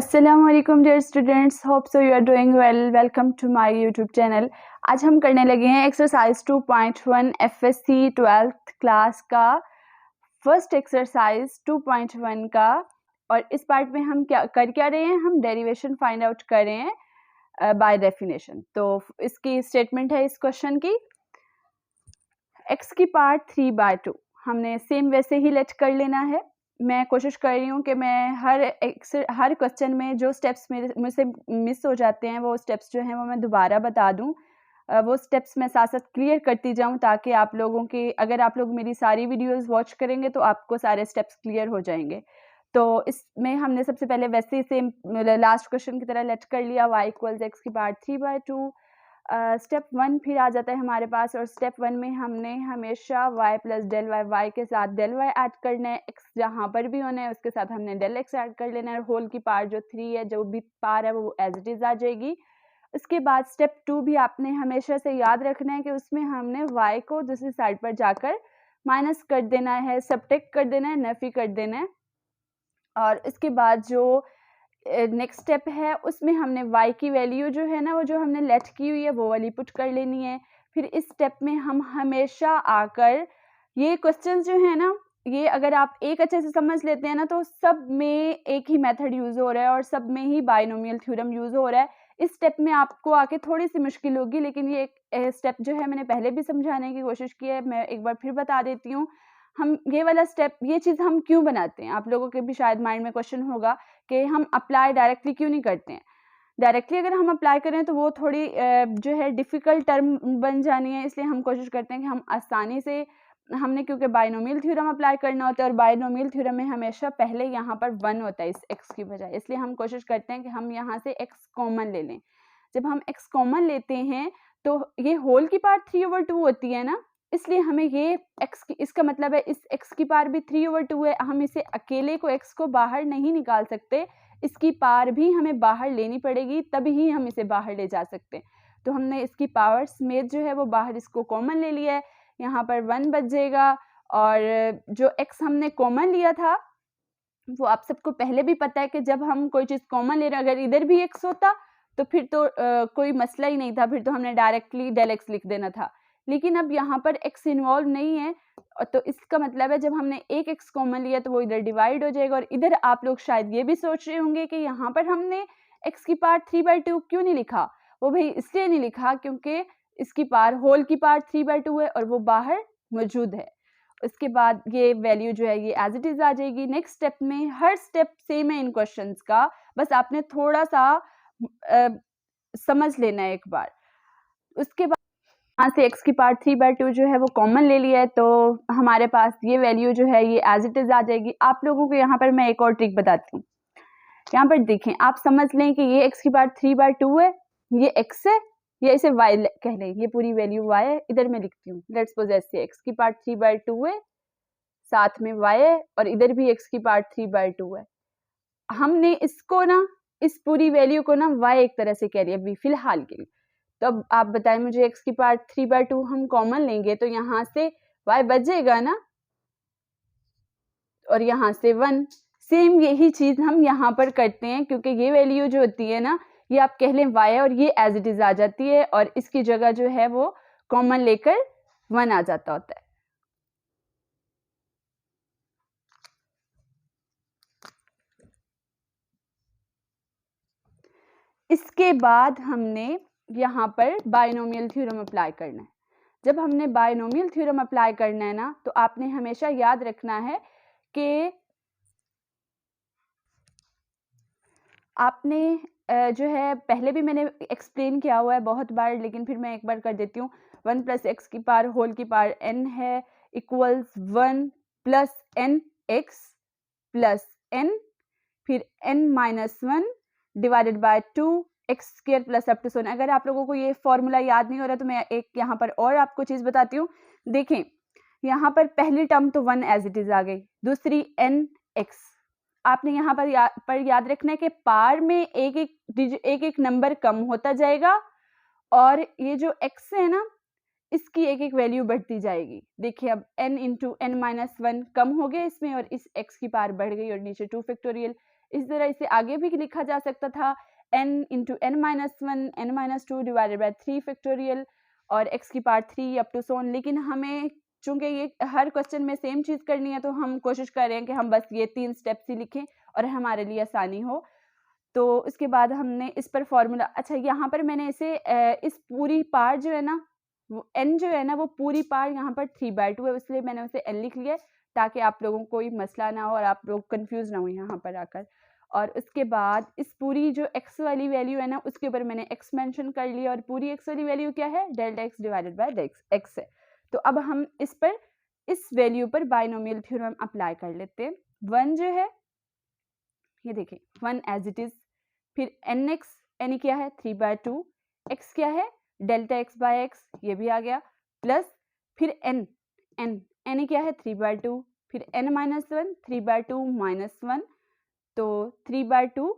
अस्सलाम वालेकुम dear students, hope so you are doing well. Welcome to my YouTube channel. आज हम करने लगे हैं एक्सरसाइज 2.1 एफएससी 12th क्लास का फर्स्ट एक्सरसाइज 2.1 का। और इस पार्ट में हम क्या रहे हैं, हम डेरिवेशन फाइंड आउट कर रहे हैं बाय डेफिनेशन। तो इसकी स्टेटमेंट है इस क्वेश्चन की, x की पावर 3/2 हमने सेम वैसे ही लेट कर लेना है। मैं कोशिश कर रही हूँ कि मैं हर क्वेश्चन में जो स्टेप्स मुझसे मिस हो जाते हैं वो स्टेप्स जो हैं वो मैं दोबारा बता दूँ। वो स्टेप्स मैं साथ साथ क्लियर करती जाऊँ ताकि आप लोगों के, अगर आप लोग मेरी सारी वीडियोस वॉच करेंगे तो आपको सारे स्टेप्स क्लियर हो जाएंगे। तो इसमें हमने सबसे पहले वैसे ही सेम लास्ट क्वेश्चन की तरह लेट कर लिया, y = x की पावर 3/2। स्टेप 1 फिर आ जाता है हमारे पास, और स्टेप 1 में हमने हमेशा y + del y के साथ del y ऐड करना है। x जहाँ पर भी होना है उसके साथ हमने del x ऐड कर लेना है। होल की पावर जो 3 है, जो भी पावर है वो एज इट इज़ आ जाएगी। उसके बाद स्टेप 2 भी आपने हमेशा से याद रखना है कि उसमें हमने y को दूसरी साइड पर जाकर माइनस कर देना है, सबट्रैक्ट कर देना है, नफी कर देना है। और इसके बाद जो नेक्स्ट स्टेप है उसमें हमने y की वैल्यू जो है ना, वो जो हमने लेट की हुई है वो वाली पुट कर लेनी है। फिर इस स्टेप में हम हमेशा आकर ये क्वेश्चंस जो है ना, ये अगर आप एक अच्छे से समझ लेते हैं ना तो सब में एक ही मेथड यूज़ हो रहा है और सब में ही बाइनोमियल थ्योरम यूज़ हो रहा है। इस स्टेप में आपको आके थोड़ी सी मुश्किल होगी, लेकिन ये एक स्टेप जो है मैंने पहले भी समझाने की कोशिश की है, मैं एक बार फिर बता देती हूँ। हम ये वाला स्टेप, ये चीज़ हम क्यों बनाते हैं, आप लोगों के भी शायद माइंड में क्वेश्चन होगा कि हम अप्लाई डायरेक्टली क्यों नहीं करते हैं। डायरेक्टली अगर हम अप्लाई करें तो वो थोड़ी जो है डिफ़िकल्ट टर्म बन जानी है, इसलिए हम कोशिश करते हैं कि हम आसानी से, हमने क्योंकि बाइनोमियल थ्योरम अप्लाई करना होता है और बाइनोमियल थ्योरम में हमेशा पहले यहाँ पर 1 होता है इस x की बजाय, इसलिए हम कोशिश करते हैं कि हम यहाँ से x कॉमन ले लें। जब हम x कॉमन लेते हैं तो ये होल की पावर 3/2 होती है ना, इसलिए हमें ये x की, इसका मतलब है इस x की पावर भी 3/2 है। हम इसे अकेले को x को बाहर नहीं निकाल सकते, इसकी पावर भी हमें बाहर लेनी पड़ेगी, तभी ही हम इसे बाहर ले जा सकते हैं। तो हमने इसकी पावर समेत जो है वो बाहर इसको कॉमन ले लिया है, यहाँ पर 1 बच जाएगा। और जो x हमने कॉमन लिया था वो आप सबको पहले भी पता है कि जब हम कोई चीज़ कॉमन ले रहे हैं, अगर इधर भी x होता तो फिर तो कोई मसला ही नहीं था, फिर तो हमने डायरेक्टली del x लिख देना था। लेकिन अब यहाँ पर x इन्वॉल्व नहीं है, तो इसका मतलब है जब हमने एक x कॉमन लिया तो वो इधर डिवाइड हो जाएगा। और इधर आप लोग शायद ये भी सोच रहे होंगे कि यहाँ पर हमने x की पावर 3/2 क्यों नहीं लिखा। वो भाई इसलिए नहीं लिखा क्योंकि इसकी पावर, होल की पावर 3/2 है और वो बाहर मौजूद है। उसके बाद ये वैल्यू जो है ये एज इट इज़ आ जाएगी। नेक्स्ट स्टेप में हर स्टेप सेम है इन क्वेश्चंस का, बस आपने थोड़ा सा समझ लेना है एक बार। उसके बाद यहाँ से x की पावर 3/2 जो है वो कॉमन ले लिया है, तो हमारे पास ये वैल्यू जो है ये एज इट इज़ आ जाएगी। आप लोगों को यहाँ पर मैं एक और ट्रिक बताती हूँ। यहाँ पर देखें, आप समझ लें कि ये x की पावर 3/2 है, ये x है, या इसे y कह लें, ये पूरी वैल्यू y है। इधर मैं लिखती हूँ, लेट्स सपोज ऐसे x की पावर 3/2 है, साथ में y है, और इधर भी x की पावर 3/2 है। हमने इसको ना, इस पूरी वैल्यू को ना y एक तरह से कह लिया अभी फिलहाल के लिए। तो अब आप बताएं मुझे, x की पावर 3/2 हम कॉमन लेंगे तो यहाँ से y बच जाएगा ना, और यहाँ से 1। सेम यही चीज़ हम यहाँ पर करते हैं, क्योंकि ये वैल्यू जो होती है ना, ये आप कह लें y है और ये एज इट इज़ आ जाती है, और इसकी जगह जो है वो कॉमन लेकर 1 आ जाता होता है। इसके बाद हमने यहाँ पर बाइनोमियल थ्योरम अप्लाई करना है। जब हमने बाइनोमियल थ्योरम अप्लाई करना है ना, तो आपने हमेशा याद रखना है कि आपने जो है, पहले भी मैंने एक्सप्लेन किया हुआ है बहुत बार, लेकिन फिर मैं एक बार कर देती हूँ। 1 + x की पावर होल की पावर n है, इक्वल्स 1 + nx + n, फिर n - 1 divided bye 2x² + up to 7। अगर आप लोगों को ये फॉर्मूला याद नहीं हो रहा तो मैं एक यहाँ पर और आपको चीज़ बताती हूँ। देखें, यहाँ पर पहली टर्म तो 1 एज इट इज़ आ गई, दूसरी nx। आपने यहाँ पर याद रखना है कि पावर में एक एक नंबर कम होता जाएगा, और ये जो x है ना, इसकी एक एक वैल्यू बढ़ती जाएगी। देखिए अब n × n - 1 कम हो गया इसमें, और इस x की पावर बढ़ गई और नीचे 2 फैक्टोरियल। इसी तरह इसे आगे भी लिखा जा सकता था n into n-1 n-2 divided by 3 factorial और x की पावर 3 अप टू सोन। लेकिन हमें चूंकि ये हर क्वेश्चन में सेम चीज़ करनी है तो हम कोशिश कर रहे हैं कि हम बस ये 3 स्टेप्स ही लिखें और हमारे लिए आसानी हो। तो उसके बाद हमने इस पर फॉर्मूला, अच्छा यहाँ पर मैंने इसे इस पूरी पार जो है ना वो n जो है ना वो पूरी पार यहाँ पर 3/2 है, इसलिए मैंने उसे n लिख लिया ताकि आप लोगों को कोई मसला ना हो और आप लोग कंफ्यूज ना हो यहाँ पर आकर। और उसके बाद इस पूरी जो x वाली वैल्यू है ना उसके ऊपर मैंने x मेंशन कर लिया और पूरी x वाली वैल्यू क्या है, delta x divided by x है। तो अब हम इस पर इस वैल्यू पर बाइनोमियल थ्योरम अप्लाई कर लेते हैं। 1 जो है ये देखिए 1 एज इट इज, फिर nx यानी क्या है 3/2, x क्या है डेल्टा x बाय x ये भी आ गया, प्लस फिर n यानी क्या है 3/2, फिर n-1 3/2 -1 तो 3/2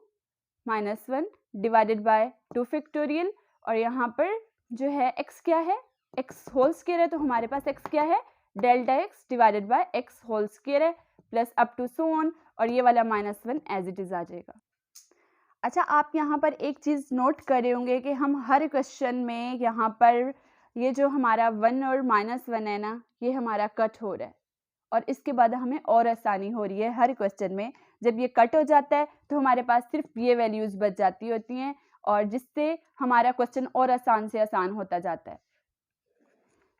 -1 डिवाइडेड बाय 2 फैक्टोरियल और यहाँ पर जो है x क्या है x होल स्क्वायर है तो हमारे पास x क्या है delta x divided by x whole square है plus up to so on और ये वाला -1 एज इट इज आ जाएगा। अच्छा आप यहाँ पर एक चीज़ नोट कर रहे होंगे कि हम हर क्वेश्चन में यहाँ पर ये जो हमारा 1 और -1 है ना ये हमारा कट हो रहा है और इसके बाद हमें और आसानी हो रही है हर क्वेश्चन में। जब ये कट हो जाता है तो हमारे पास सिर्फ ये वैल्यूज़ बच जाती होती हैं और जिससे हमारा क्वेश्चन और आसान से आसान होता जाता है।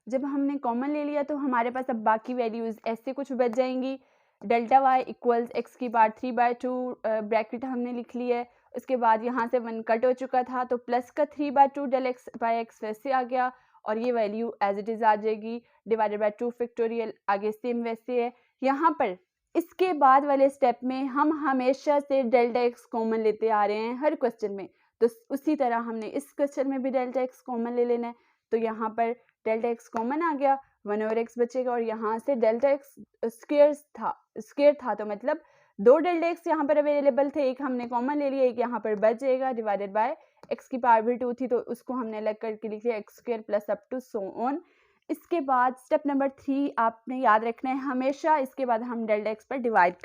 जब हमने कॉमन ले लिया तो हमारे पास अब बाकी वैल्यूज़ ऐसे कुछ बच जाएंगी। डेल्टा वाई इक्वल्स x की पावर 3/2 ब्रैकेट हमने लिख ली है। उसके बाद यहाँ से 1 कट हो चुका था तो प्लस का 3/2 डेल एक्स बाई एक्स वैसे आ गया और ये वैल्यू एज इट इज़ आ जाएगी डिवाइडेड बाय 2 फैक्टोरियल आगे सेम वैसे है। यहाँ पर इसके बाद वाले स्टेप में हम हमेशा से डेल्टा एक्स कॉमन लेते आ रहे हैं हर क्वेश्चन में, तो उसी तरह हमने इस क्वेश्चन में भी डेल्टा एक्स कॉमन ले लेना है। तो यहाँ पर डेल्टा एक्स कॉमन आ गया 1/x बचेगा और यहाँ से डेल्टा एक्स स्क्वायर था तो मतलब 2 डेल्टा एक्स यहाँ पर अवेलेबल थे, एक हमने कॉमन ले लिया, एक यहाँ पर बच जाएगा डिवाइडेड बाय x की पावर भी 2 थी तो उसको हमने अलग करके लिख लिया x square plus up to so on. इसके बाद स्टेप नंबर 3 आपने याद रखना है हमेशा, इसके बाद हम डेल्टा एक्स पर डिवाइड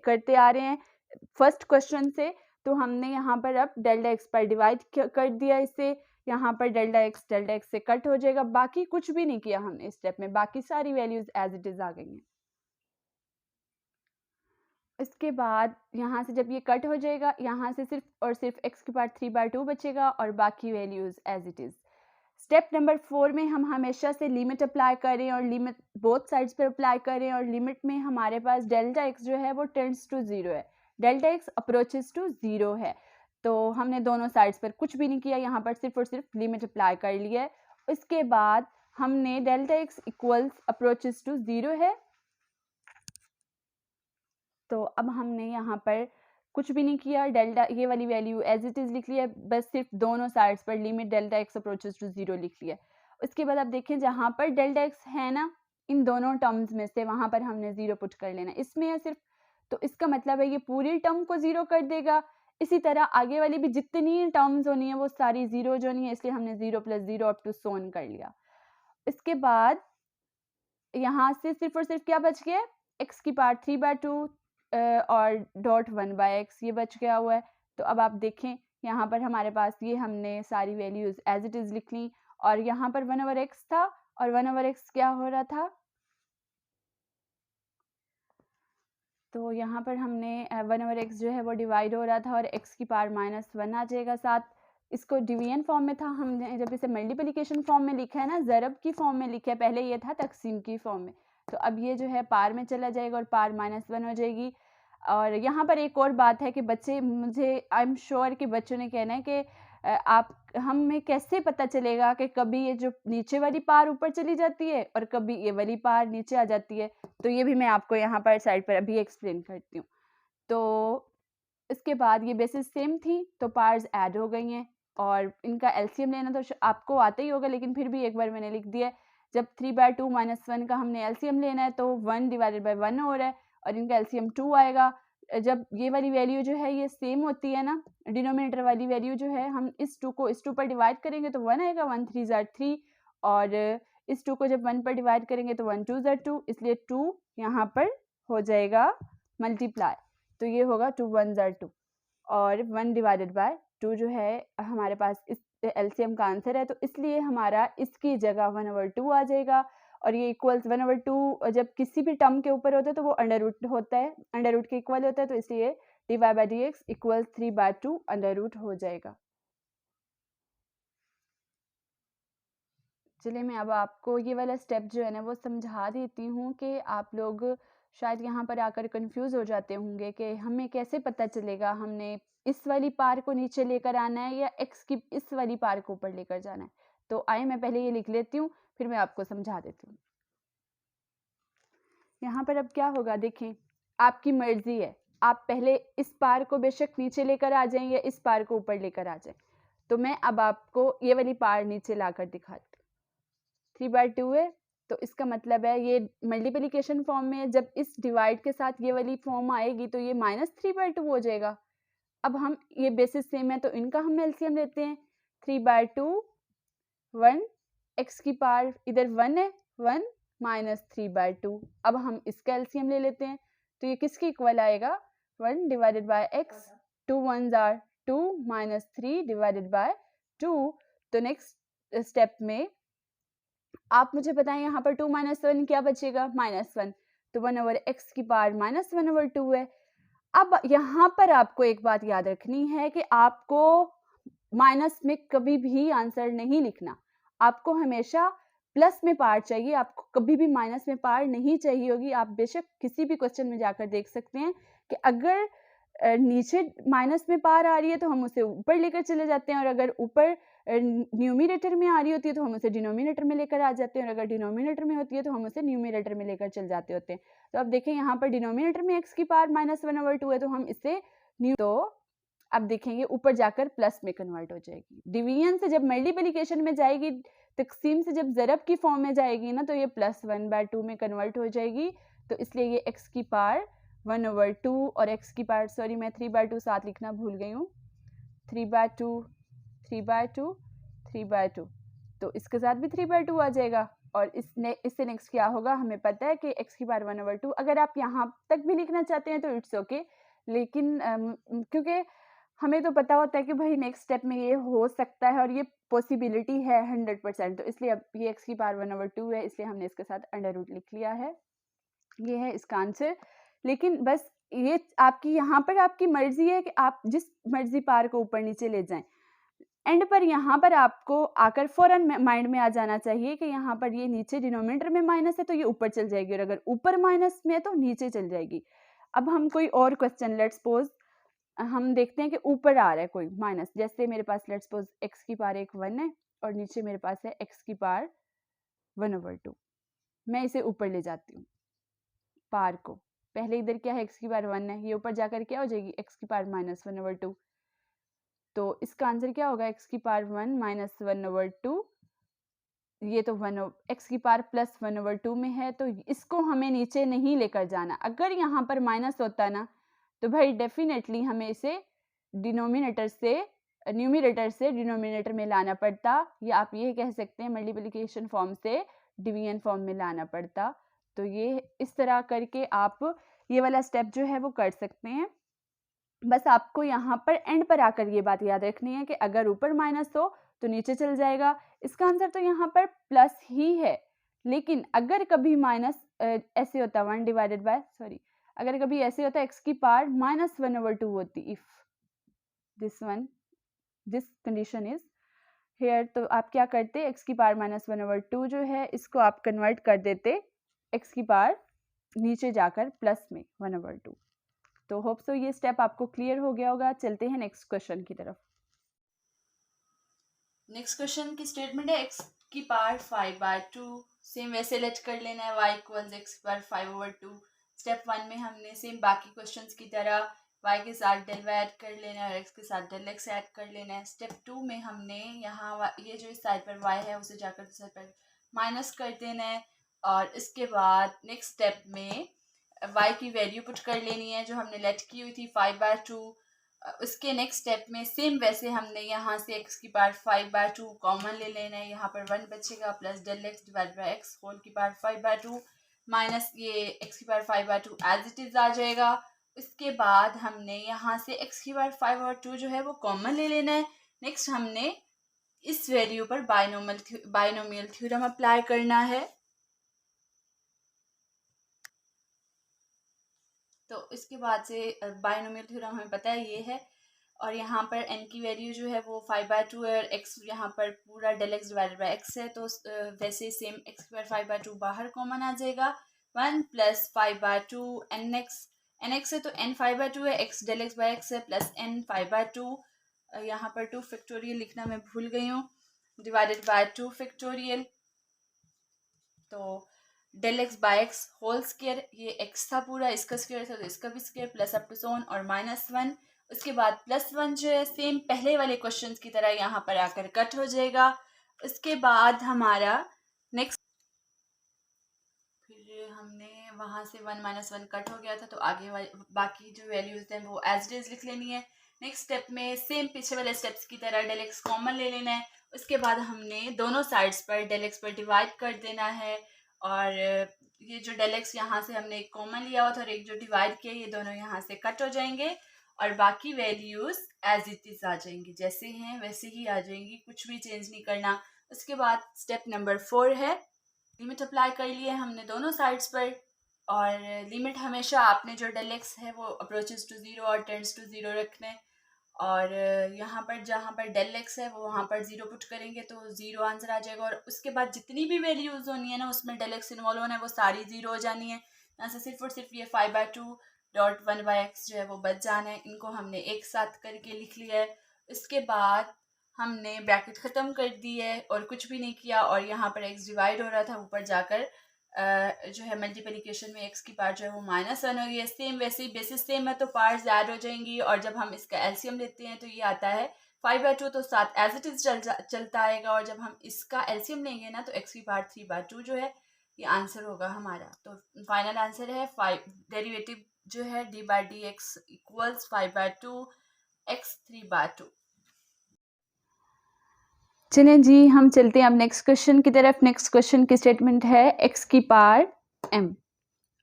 करते आ रहे हैं फर्स्ट क्वेश्चन से। तो हमने यहाँ पर अब डेल्टा एक्स पर डिवाइड कर दिया इसे, यहाँ पर डेल्टा एक्स से कट हो जाएगा, बाकी कुछ भी नहीं किया हमने इस स्टेप में, बाकी सारी वैल्यूज एज इट इज आ गई हैं। इसके बाद यहाँ से जब ये कट हो जाएगा यहाँ से सिर्फ और सिर्फ x की पावर 3/2 बचेगा और बाकी values as it is. Step number 4 में हम हमेशा से लिमिट अप्लाई करें और लिमिट बोथ साइड्स पर अप्लाई करें और लिमिट में हमारे पास डेल्टा x जो है वो टेंड्स टू 0 है, डेल्टा x अप्रोचेस टू 0 है। तो हमने दोनों साइड्स पर कुछ भी नहीं किया, यहाँ पर सिर्फ और सिर्फ लिमिट अप्लाई कर लिया है। उसके बाद हमने delta x equals approaches to 0 है तो अब हमने यहाँ पर कुछ भी नहीं किया, डेल्टा ये वाली वैल्यू एज इट इज़ लिख लिया, बस सिर्फ दोनों साइड्स पर limit delta x approaches to 0 लिख लिया। उसके बाद आप देखें जहाँ पर डेल्टा एक्स है ना इन दोनों टर्म्स में से वहाँ पर हमने 0 पुट कर लेना, इसमें है सिर्फ, तो इसका मतलब है ये पूरी टर्म को 0 कर देगा। इसी तरह आगे वाली भी जितनी टर्म्स होनी है वो सारी 0 जो नहीं है, इसलिए हमने 0 + 0 अप टू सोन कर लिया। इसके बाद यहाँ से सिर्फ और सिर्फ क्या बच गया, x की पावर 3/2 और डॉट 1/x ये बच गया हुआ है। तो अब आप देखें यहाँ पर हमारे पास ये हमने सारी वैल्यूज़ एज इट इज़ लिख ली और यहाँ पर 1/x था और 1/x क्या हो रहा था, तो यहाँ पर हमने 1/x जो है वो डिवाइड हो रहा था और x की पावर -1 आ जाएगा साथ। इसको डिवीजन फॉर्म में था, हमने जब इसे मल्टीप्लिकेशन फॉर्म में लिखा है ना, ज़रब की फॉर्म में लिखा है, पहले ये था तकसीम की फॉर्म में, तो अब ये जो है पार में चला जाएगा और पार -1 हो जाएगी। और यहाँ पर एक और बात है कि बच्चे, मुझे आई एम श्योर कि बच्चों ने कहना है कि आप हमें कैसे पता चलेगा कि कभी ये जो नीचे वाली पार ऊपर चली जाती है और कभी ये वाली पार नीचे आ जाती है, तो ये भी मैं आपको यहाँ पर साइड पर अभी एक्सप्लेन करती हूँ। तो इसके बाद ये बेसिस सेम थी तो पार्स ऐड हो गई हैं और इनका एलसीएम लेना तो आपको आता ही होगा, लेकिन फिर भी एक बार मैंने लिख दिया। जब 3/2 - 1 का हमने एलसीएम लेना है तो 1 डिवाइडेड बाय 1 हो रहा है और इनका एलसीएम 2 आएगा। जब ये वाली वैल्यू जो है ये सेम होती है ना, डिनोमिनेटर वाली वैल्यू जो है, हम इस 2 को इस 2 पर डिवाइड करेंगे तो 1 आएगा, 1 3 ज़ा 3 और इस 2 को जब 1 पर डिवाइड करेंगे तो 1 2 ज़ा 2, इसलिए 2 यहाँ पर हो जाएगा मल्टीप्लाई। तो ये होगा 2 1 ज़ार 2 और 1 डिवाइडेड बाय 2 जो है हमारे पास इस एलसीएम का आंसर है, तो इसलिए हमारा इसकी जगह 1/2 आ जाएगा। और ये इक्वल्स 1/2 जब किसी भी टर्म के ऊपर होता है तो वो अंडर रूट होता है, अंडर रूट के इक्वल होता है, तो इसलिए dy by dx equals 3/2 under root हो जाएगा। चलिए मैं अब आपको ये वाला स्टेप जो है ना वो समझा देती हूँ कि आप लोग शायद यहाँ पर आकर कंफ्यूज हो जाते होंगे कि हमें कैसे पता चलेगा हमने इस वाली पार को नीचे लेकर आना है या x की इस वाली पार को ऊपर लेकर जाना है। तो आइए मैं पहले ये लिख लेती हूँ, फिर मैं आपको समझा देती हूँ। यहाँ पर अब क्या होगा, देखें आपकी मर्जी है, आप पहले इस पार को बेशक नीचे लेकर आ जाएं या इस पार को ऊपर लेकर आ जाएं। तो मैं अब आपको ये वाली पार नीचे लाकर दिखाती हूँ। 3/2 है, तो इसका मतलब है ये मल्टीप्लिकेशन फॉर्म में है, जब इस डिवाइड के साथ ये वाली फॉर्म आएगी तो ये -3/2 हो जाएगा। अब हम ये बेसिस सेम है तो इनका हम एलसीएम लेते हैं। 3/2 1 x की पावर इधर 1 है, 1 -3/2। अब हम इसका एलसीएम ले लेते हैं, तो ये किसके इक्वल आएगा, 1 डिवाइडेड बाय x, 2 1 ज़ार 2 -3 डिवाइडेड बाय 2। तो नेक्स्ट स्टेप में आप मुझे बताएं यहाँ पर 2 - 1 क्या बचेगा, -1, तो 1/x की पावर -1/2 है। अब यहाँ पर आपको एक बात याद रखनी है कि आपको माइनस में कभी भी आंसर नहीं लिखना, आपको हमेशा प्लस में पार चाहिए, आपको कभी भी माइनस में पार नहीं चाहिए होगी। आप बेशक किसी भी क्वेश्चन में जाकर देख सकते हैं कि अगर नीचे माइनस में पार आ रही है तो हम उसे ऊपर लेकर चले जाते हैं, और अगर ऊपर न्यूमिनेटर में आ रही होती है तो हम उसे डिनोमिनेटर में लेकर आ जाते हैं, और अगर डिनोमिनेटर में होती है तो हम उसे न्यूमिनेटर में लेकर चल जाते होते हैं। तो अब देखें यहाँ पर डिनोमिनेटर में x की पावर -1/2 है, तो हम इसे तो अब देखेंगे ऊपर जाकर प्लस में कन्वर्ट हो जाएगी। डिवीजन से जब मल्टीप्लिकेशन में जाएगी, तकसीम से जब ज़रब की फॉर्म में जाएगी ना, तो ये +1/2 में कन्वर्ट हो जाएगी। तो इसलिए ये x की पावर 1/2 और x की पावर, सॉरी मैं 3/2 साथ लिखना भूल गई हूँ, 3/2 3/2 3/2, तो इसके साथ भी 3/2 आ जाएगा। और इससे नेक्स्ट क्या होगा, हमें पता है कि x की पावर 1/2। अगर आप यहाँ तक भी लिखना चाहते हैं तो इट्स ओके, लेकिन क्योंकि हमें तो पता होता है कि भाई नेक्स्ट स्टेप में ये हो सकता है और ये पॉसिबिलिटी है 100%, तो इसलिए अब ये x की पावर 1/2 है, इसलिए हमने इसके साथ अंडर रूट लिख लिया है। ये है इसका आंसर। लेकिन बस ये आपकी यहाँ पर आपकी मर्जी है कि आप जिस मर्जी पार को ऊपर नीचे ले जाएं। एंड पर यहाँ पर आपको आकर फौरन माइंड में आ जाना चाहिए कि यहाँ पर ये नीचे डिनोमिनेटर में माइनस है तो ये ऊपर चल जाएगी, और अगर ऊपर माइनस में है तो नीचे चल जाएगी। अब हम कोई और क्वेश्चन, लेट्स सपोज हम देखते हैं कि ऊपर आ रहा है कोई माइनस, जैसे मेरे पास लेट्स सपोज x की पावर 1 है और नीचे मेरे पास है x की पावर 1/2। मैं इसे ऊपर ले जाती हूँ पार को, पहले इधर क्या है x की पावर 1 है, ये ऊपर जाकर क्या हो जाएगी x की पावर -1/2। तो इसका आंसर क्या होगा, x की पावर 1 -1/2, ये तो x की पावर +1/2 में है, तो इसको हमें नीचे नहीं लेकर जाना। अगर यहाँ पर माइनस होता ना तो भाई डेफिनेटली हमें इसे न्यूमिनेटर से डिनोमिनेटर में लाना पड़ता, या आप ये कह सकते हैं मल्टीप्लिकेशन फॉर्म से डिवीजन फॉर्म में लाना पड़ता। तो ये इस तरह करके आप ये वाला स्टेप जो है वो कर सकते हैं। बस आपको यहाँ पर एंड पर आकर ये बात याद रखनी है कि अगर ऊपर माइनस हो तो नीचे चल जाएगा। इसका आंसर तो यहाँ पर प्लस ही है, लेकिन अगर कभी माइनस ऐसे होता 1 डिवाइडेड बाय, सॉरी अगर कभी ऐसे होता x की पावर -1/2 होती, if this condition is here, तो आप क्या करते, x की पावर -1/2 जो है इसको आप कन्वर्ट कर देते x की पावर नीचे जाकर प्लस में 1/2। तो होप सो ये स्टेप आपको क्लियर हो गया होगा। चलते हैं नेक्स्ट क्वेश्चन की तरफ। नेक्स्ट क्वेश्चन की स्टेटमेंट है x की पावर 5/2, सेम वैसे लेट कर लेना है y इक्वल्स x की पावर 5/2। स्टेप 1 में हमने सेम बाकी क्वेश्चंस की तरह y के साथ डेल y ऐड कर लेना है और x के साथ डेल x ऐड कर लेना है। स्टेप 2 में हमने यहाँ ये जो इस साइड पर y है उसे जाकर इस साइड पर माइनस कर देना है, और इसके बाद नेक्स्ट स्टेप में y की वैल्यू पुट कर लेनी है जो हमने लेट की हुई थी 5/2। उसके नेक्स्ट स्टेप में सेम वैसे हमने यहाँ से x की पावर 5/2 कॉमन ले लेना है, यहाँ पर 1 बचेगा plus del x divide by x whole की पावर 5/2 माइनस ये x की पावर 5/2 एज इट इज आ जाएगा, उसके बाद हमने यहाँ से x की पावर 5 और 2 जो है वो कॉमन ले लेना है। नेक्स्ट हमने इस वैल्यू पर बाइनोमियल थ्योरम अप्लाई करना है। तो इसके बाद से बाइनोमियल थ्योरम हमें पता है ये है, और यहाँ पर n की वैल्यू जो है वो 5/2 है और x यहाँ पर पूरा del x divided by x है, तो वैसे सेम x स्क्वायर 5/2 बाहर कॉमन आ जाएगा। 1 प्लस 5/2 nx है तो n 5/2 है, x del x by x है, प्लस n 5/2 यहाँ पर 2 फैक्टोरियल लिखना मैं भूल गई हूँ, डिवाइडेड बाय 2 फैक्टोरियल। तो del x by x whole square, ये एक्स था पूरा, इसका स्क्वायर था तो इसका भी square, plus up to so on और -1। उसके बाद +1 जो है सेम पहले वाले क्वेश्चंस की तरह यहाँ पर आकर कट हो जाएगा। उसके बाद हमारा नेक्स्ट, फिर हमने वहाँ से 1 -1 कट हो गया था, तो आगे वाले बाकी जो वैल्यूज हैं वो एज इट इज लिख लेनी है। नेक्स्ट स्टेप में सेम पीछे वाले स्टेप्स की तरह डेल एक्स कॉमन ले लेना है। उसके बाद हमने दोनों साइड्स पर डेल एक्स पर डिवाइड कर देना है, और ये जो डेल एक्स यहाँ से हमने एक कॉमन लिया हुआ था और एक जो डिवाइड किया, ये दोनों यहाँ से कट हो जाएंगे और बाकी वैल्यूज एज इट इज आ जाएंगी, जैसे हैं वैसे ही आ जाएंगी, कुछ भी चेंज नहीं करना। उसके बाद स्टेप नंबर 4 है, लिमिट अप्लाई कर लिए हमने दोनों साइड्स पर, और लिमिट हमेशा आपने जो डेल एक्स है वो अप्रोचेस टू 0 और टेंड्स टू 0 रखने, और यहाँ पर जहाँ पर डेल एक्स है वो वहाँ पर 0 पुट करेंगे तो 0 आंसर आ जाएगा। और उसके बाद जितनी भी वैल्यूज होनी है ना उसमें डेल एक्स इन्वॉल्व होना है वो सारी 0 हो जानी है। यहाँ से सिर्फ और सिर्फ ये 5/2.1/x जो है वो बच जाना है। इनको हमने एक साथ करके लिख लिया है। उसके बाद हमने ब्रैकेट ख़त्म कर दी है और कुछ भी नहीं किया, और यहाँ पर x डिवाइड हो रहा था, ऊपर जाकर जो है मल्टीप्लिकेशन में x की पार्ट जो है वो -1 हो गई है। सेम वैसे ही बेसिस सेम है तो पार्ट्स ऐड हो जाएंगी, और जब हम इसका एलसीएम लेते हैं तो ये आता है 5/2, तो साथ एज इट इज चलता आएगा, और जब हम इसका एलसीएम लेंगे ना तो x की पार्ट 3/2 जो है ये आंसर होगा हमारा। तो फाइनल आंसर है 5, डेरिवेटिव जो है d/dx इक्वल्स 5/2 x 3/2। चलें जी, हम चलते हैं अब नेक्स्ट क्वेश्चन की तरफ। नेक्स्ट क्वेश्चन की स्टेटमेंट है x की पावर m,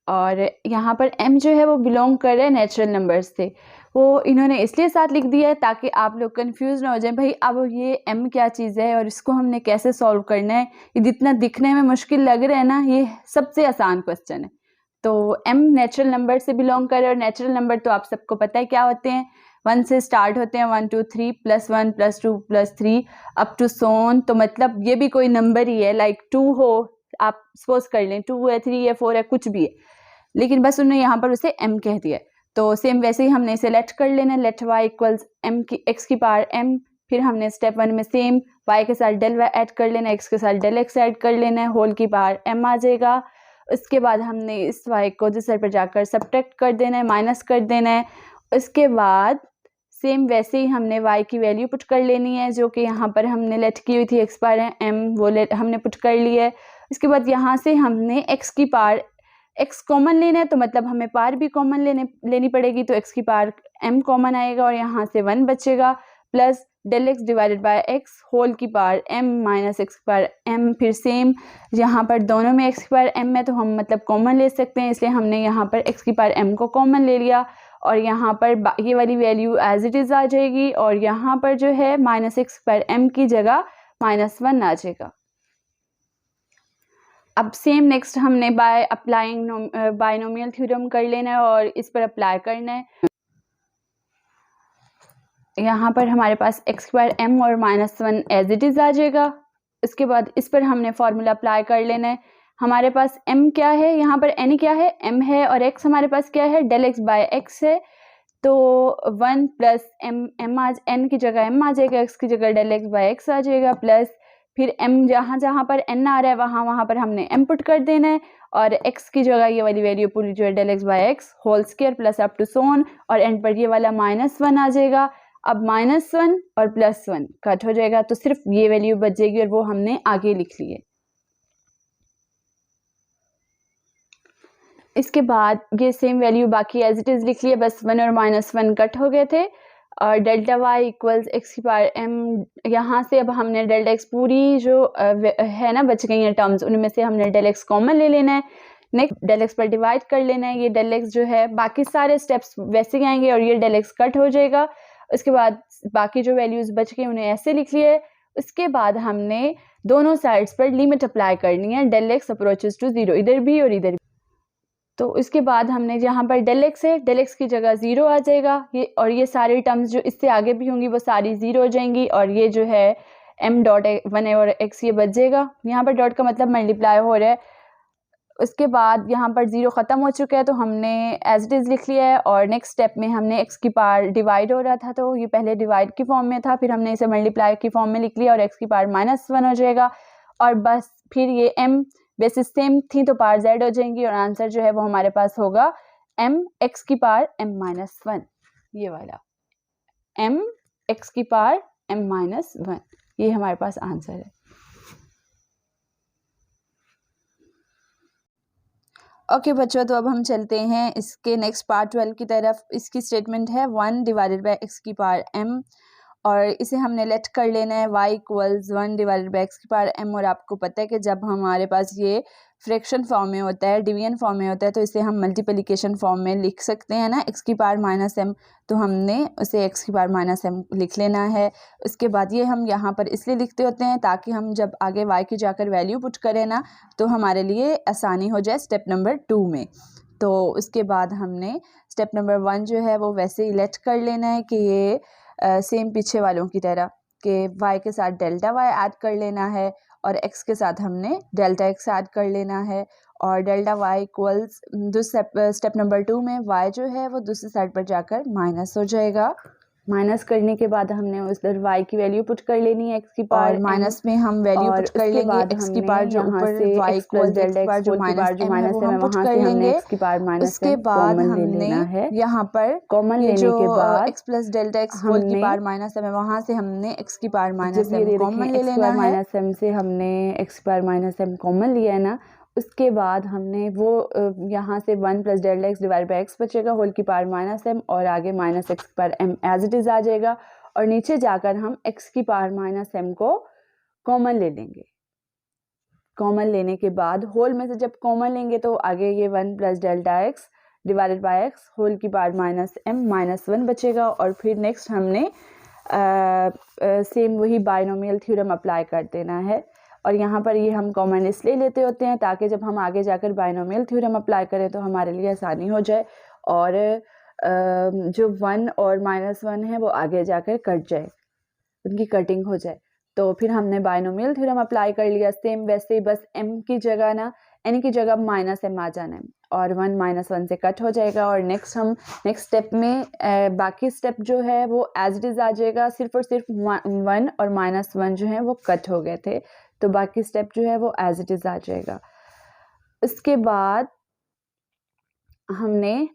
और यहाँ पर m जो है वो बिलोंग कर रहा है नेचुरल नंबर्स से। वो इन्होंने इसलिए साथ लिख दिया है ताकि आप लोग कंफ्यूज ना हो जाएं, भाई अब ये m क्या चीज़ है और इसको हमने कैसे सॉल्व करना है। ये जितना दिखने में मुश्किल लग रहा है ना, ये सबसे आसान क्वेश्चन है। तो m नेचुरल नंबर से बिलोंग कर रहा है, और नेचुरल नंबर तो आप सबको पता है क्या होते हैं, 1 से स्टार्ट होते हैं, 1 2 3 +1 +2 +3 अप टू सोन। तो मतलब ये भी कोई नंबर ही है, लाइक 2 हो, आप सपोज कर लें 2 है, 3 है, 4 है, कुछ भी है, लेकिन बस उन्होंने यहाँ पर उसे m कह दिया। तो सेम वैसे ही हमने इसे लेट कर लेना, लेट y इक्वल्स m की x की पावर m। फिर हमने स्टेप 1 में सेम y के साथ डेल y ऐड कर लेना, x के साथ डेल x ऐड कर लेना है, होल की पावर m आ जाएगा। उसके बाद हमने इस y को दूसरे पर जाकर सब्ट्रैक्ट कर देना है, माइनस कर देना है। उसके बाद सेम वैसे ही हमने y की वैल्यू पुट कर लेनी है, जो कि यहाँ पर हमने लेट की हुई थी x पावर m, वो लेट हमने पुट कर ली है। उसके बाद यहाँ से हमने x की पावर x कॉमन लेना है, तो मतलब हमें पावर भी कॉमन लेनी पड़ेगी, तो x की पावर m कॉमन आएगा और यहाँ से 1 बचेगा, plus del x divided by x whole की पावर m माइनस x की पावर m। फिर सेम यहाँ पर दोनों में x की पावर m है तो हम मतलब कॉमन ले सकते हैं, इसलिए हमने यहाँ पर x की पावर m को कॉमन ले लिया, और यहाँ पर ये वाली वैल्यू एज इट इज़ आ जाएगी, और यहाँ पर जो है माइनस x की पावर m की जगह -1 आ जाएगा। अब सेम नेक्स्ट हमने बाय अप्लाइंग बाइनोमियल थ्योरम कर लेना है और इस पर अप्लाई करना है। यहाँ पर हमारे पास x की पावर m और -1 एज इट इज़ आ जाएगा। इसके बाद इस पर हमने फार्मूला अप्लाई कर लेना है। हमारे पास m क्या है, यहाँ पर n क्या है, m है, और x हमारे पास क्या है, डेल x बाय x है। तो 1 प्लस n की जगह m आ जाएगा, x की जगह डेल x बाय x आ जाएगा, प्लस फिर m जहाँ पर n आ रहा है वहाँ पर हमने m पुट कर देना है, और x की जगह ये वाली वैल्यू पूरी जो है del x by x whole square plus up to so on, और एंड पर ये वाला -1 आ जाएगा। अब -1 और +1 कट हो जाएगा, तो सिर्फ ये वैल्यू बच जाएगी और वो हमने आगे लिख ली है। इसके बाद ये सेम वैल्यू बाकी एज इट इज़ लिख लिया, बस 1 और -1 कट हो गए थे, और डेल्टा y इक्वल्स x की पावर m। यहाँ से अब हमने डेल्टा x पूरी जो है ना बच गई हैं टर्म्स, उनमें से हमने डेल x कॉमन ले लेना है। नेक्स्ट डेल एक्स पर डिवाइड कर लेना है। ये डेल एक्स जो है बाकी सारे स्टेप्स वैसे ही आएंगे और ये डेल एक्स कट हो जाएगा। उसके बाद बाकी जो वैल्यूज़ बच गई उन्हें ऐसे लिख लिए। उसके बाद हमने दोनों साइड्स पर लिमिट अप्लाई करनी है, डेल एक्स अप्रोचेस टू 0, इधर भी और इधर भी। तो इसके बाद हमने यहाँ पर डेल एक्स है, डेल एक्स की जगह 0 आ जाएगा ये, और ये सारी टर्म्स जो इससे आगे भी होंगी वो सारी 0 हो जाएंगी, और ये जो है m डॉट 1 और x ये बच जाएगा। यहाँ पर डॉट का मतलब मल्टीप्लाई हो रहा है। उसके बाद यहाँ पर 0 ख़त्म हो चुका है तो हमने एज इट इज़ लिख लिया है, और नेक्स्ट स्टेप में हमने x की पावर डिवाइड हो रहा था तो ये पहले डिवाइड की फॉर्म में था, फिर हमने इसे मल्टीप्लाई की फॉर्म में लिख लिया और x की पावर -1 हो जाएगा। और बस फिर ये m बेसिस सेम थी तो पावर z हो जाएंगी, और आंसर जो है वो हमारे पास होगा m x की पावर m-1, ये वाला m x की पावर m-1, ये हमारे पास आंसर है। ओके बच्चों, तो अब हम चलते हैं इसके नेक्स्ट पार्ट 12 की तरफ। इसकी स्टेटमेंट है 1 डिवाइडेड बाई एक्स की पावर m, और इसे हमने लेट कर लेना है y equals 1 divided by x की पावर m। और आपको पता है कि जब हमारे पास ये फ्रैक्शन फॉर्म में होता है, डिवीजन फॉर्म में होता है, तो इसे हम मल्टीप्लिकेशन फॉर्म में लिख सकते हैं ना, x की पावर -m, तो हमने उसे x की पावर -m लिख लेना है। उसके बाद ये हम यहाँ पर इसलिए लिखते होते हैं ताकि हम जब आगे y की जाकर वैल्यू पुट करें ना तो हमारे लिए आसानी हो जाए स्टेप नंबर 2 में। तो उसके बाद हमने स्टेप नंबर 1 जो है वो वैसे ही लेट कर लेना है कि ये सेम पीछे वालों की तरह कि y के साथ डेल्टा y ऐड कर लेना है, और x के साथ हमने डेल्टा x ऐड कर लेना है, और delta y equals step number 2 में y जो है वो दूसरी साइड पर जाकर माइनस हो जाएगा। माइनस करने के बाद हमने उधर y की वैल्यू पुट कर लेनी है, x की पावर, और माइनस में हम वैल्यू पुट कर लेंगे x की पावर जो ऊपर y इक्वल डेल्टा x जो माइनस m है वो हम पुट कर लेंगे। उसके बाद हमने यहाँ पर कॉमन ये लेने जो के बाद x plus delta x whole की पावर माइनस m है वहाँ से हमने x की पावर माइनस m कॉमन ले लेना है। -m से हमने x की पावर -m कॉमन लिया है ना। उसके बाद हमने वो यहाँ से 1 plus delta x divide by x बचेगा होल की पावर -m, और आगे -x की power m as it is आ जाएगा, और नीचे जाकर हम x की पावर -m को कॉमन ले लेंगे। कॉमन लेने के बाद होल में से जब कॉमन लेंगे तो आगे ये 1 plus delta x divided by x whole की पावर -m-1 बचेगा। और फिर नेक्स्ट हमने सेम वही बाइनोमियल थ्योरम अप्लाई कर देना है, और यहाँ पर ये हम कॉमन इसलिए लेते होते हैं ताकि जब हम आगे जाकर बाइनोमियल थ्योरम अप्लाई करें तो हमारे लिए आसानी हो जाए, और जो 1 और -1 है वो आगे जाकर कट जाए, उनकी कटिंग हो जाए। तो फिर हमने बाइनोमियल थ्योरम अप्लाई कर लिया। सेम वैसे ही बस m की जगह ना n की जगब -m आ जाना है, और 1 -1 से कट हो जाएगा। और नेक्स्ट स्टेप में बाकी स्टेप जो है वो एज इट इज़ आ जाएगा, सिर्फ और सिर्फ 1 और -1 जो है वो कट हो गए थे, तो बाकी स्टेप जो है वो एज इट इज़ आ जाएगा। उसके बाद हमने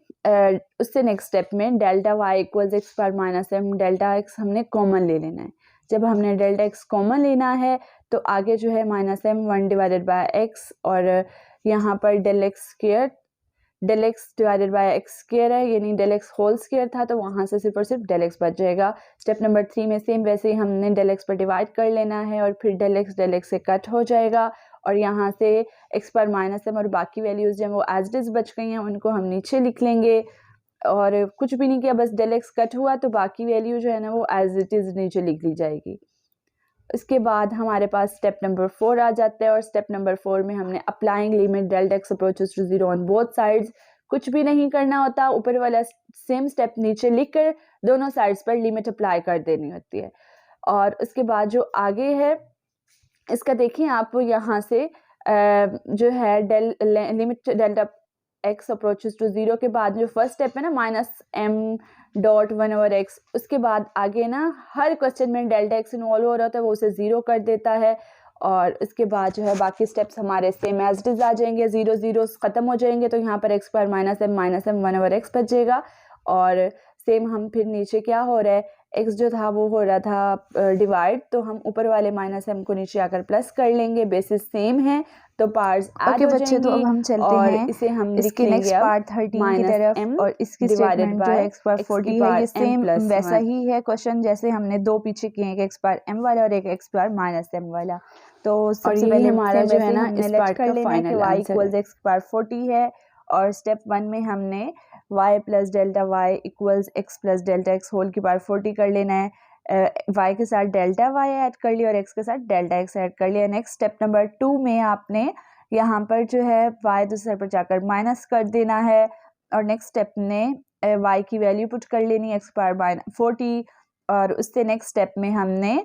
उससे नेक्स्ट स्टेप में delta y equals x power -m delta x हमने कॉमन ले लेना है। जब हमने डेल्टा x कॉमन लेना है तो आगे जो है -m 1 डिवाइडेड बाय x, और यहाँ पर del x divided by x square है, यानी डेल एक्स होल स्क्वायर था तो वहाँ से सिर्फ और सिर्फ डेल एक्स बच जाएगा। स्टेप नंबर 3 में सेम वैसे ही हमने डेल एक्स पर डिवाइड कर लेना है, और फिर डेल एक्स से कट हो जाएगा, और यहाँ से x पर -m और बाकी वैल्यूज़ जो वो एज इट इज़ बच गई हैं उनको हम नीचे लिख लेंगे, और कुछ भी नहीं किया, बस डेल एक्स कट हुआ तो बाकी वैल्यू जो है ना वो एज इट इज़ नीचे लिख ली जाएगी। उसके बाद हमारे पास स्टेप नंबर 4 आ जाता है, और स्टेप नंबर 4 में हमने applying limit delta x approaches to 0 on both sides. कुछ भी नहीं करना होता, ऊपर वाला सेम स्टेप नीचे लिखकर दोनों साइड्स पर लिमिट अप्लाई कर देनी होती है। और उसके बाद जो आगे है इसका देखिए आप, यहाँ से जो है limit delta x approaches to 0 के बाद जो फर्स्ट स्टेप है ना -m.1/x, उसके बाद आगे ना हर क्वेश्चन में डेल्टा एक्स इन्वॉल्व हो रहा होता है वो उसे 0 कर देता है, और उसके बाद जो है बाकी स्टेप्स हमारे सेम एज इट इज़ आ जाएंगे, 0 0 ख़त्म हो जाएंगे, तो यहाँ पर x पर -m 1/x बचेगा। और सेम हम फिर नीचे क्या हो रहा है, x जो था वो हो रहा था डिवाइड, तो हम ऊपर वाले -m को नीचे आकर प्लस कर लेंगे, बेसिस सेम है तो पार्ट्स ऐड हो जाएंगी। तो अब हम चलते हैं इसे हम इसके नेक्स्ट पार्ट 13 की तरफ, और इसकी स्टेटमेंट जो है x पावर 40 है, ये सेम वैसा ही है क्वेश्चन जैसे हमने दो पीछे किए हैं, x पावर m वाला और एक x पावर माइनस m वाला। तो सबसे पहले हमारा जो है ना इस पार्ट का final y equals x power 40 है, और स्टेप 1 में हमने y plus delta y equals x plus delta x whole की पावर 40 कर लेना है। y के साथ डेल्टा y ऐड कर लिया और x के साथ डेल्टा x ऐड कर लिया। नेक्स्ट स्टेप नंबर 2 में आपने यहाँ पर जो है y दूसरे पर जाकर माइनस कर देना है, और नेक्स्ट स्टेप में y की वैल्यू पुट कर लेनी है x पावर 40, और उससे नेक्स्ट स्टेप में हमने